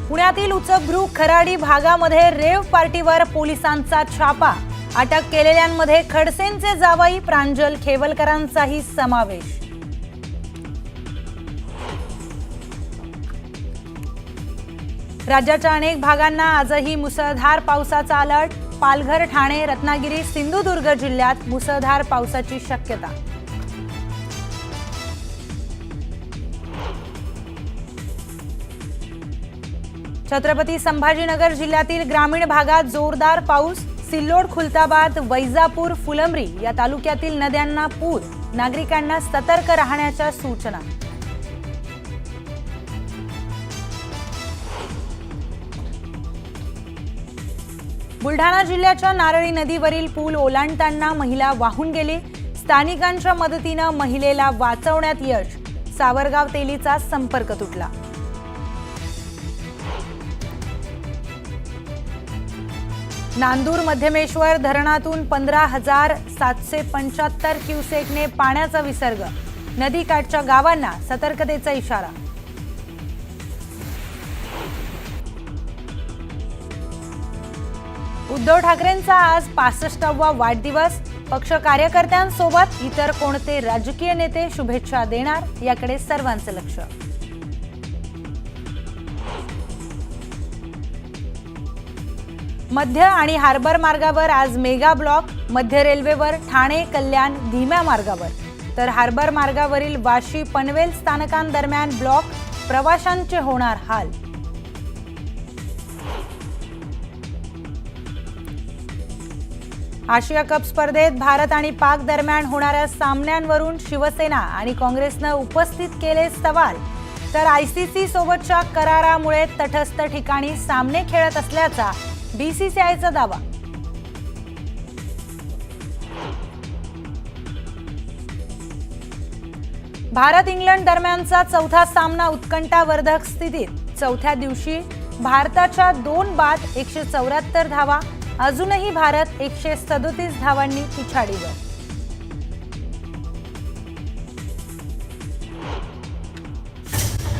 पुण्यातील उचबृ खराडी भागामध्ये रेव पार्टीवर पोलिसांचा छापा। अटक केलेल्यांमध्ये खडसेंचे जावई प्रांजल खेवलकरांचाही समावेश। राज्याच्या अनेक भागांना आजही मुसळधार पावसाचा अलर्ट। पालघर, ठाणे, रत्नागिरी, सिंधुदुर्ग जिल्ह्यात मुसळधार पावसाची शक्यता। छत्रपती संभाजीनगर जिल्ह्यातील ग्रामीण भागात जोरदार पाऊस। सिल्लोड, खुलताबाद, वैजापूर, फुलंब्री या तालुक्यातील नद्यांना पूर। नागरिकांना सतर्क राहण्याच्या सूचना। बुलढाणा जिल्ह्याच्या नारळी नदीवरील पूल ओलांडताना महिला वाहून गेली। स्थानिकांच्या मदतीने महिलेला वाचवण्यात यश। सावरगाव तेलीचा संपर्क तुटला। नांदूर मध्यमेश्वर धरणातून 15,775 क्युसेकने पाण्याचा विसर्ग। नदीकाठच्या गावांना सतर्कतेचा इशारा। उद्धव ठाकरेंचा आज 65वा वाढदिवस। पक्ष कार्यकर्त्यांसोबत इतर कोणते राजकीय नेते शुभेच्छा देणार याकडे सर्वांचे लक्ष। मध्य आणि हार्बर मार्गावर आज मेगा ब्लॉक। मध्य रेल्वेवर ठाणे कल्याण धीम्या मार्गावर, तर हार्बर मार्गावरील वाशी पनवेल स्थानकांदरम्यान ब्लॉक। प्रवाशांचे होणार हाल। आशिया कप स्पर्धेत भारत आणि पाक दरम्यान होणाऱ्या सामन्यांवरून शिवसेना आणि काँग्रेसने उपस्थित केले सवाल। तर आयसीसी सोबतच्या करारामुळे तटस्थ ठिकाणी सामने खेळत असल्याचा बीसीसीआयचा दावा। भारत इंग्लंड दरम्यानचा चौथा सामना उत्कंठावर्धक स्थितीत। चौथ्या दिवशी भारताच्या 2 बाद 174 धावा। अजूनही भारत 137 धावांनी पिछाडीवर।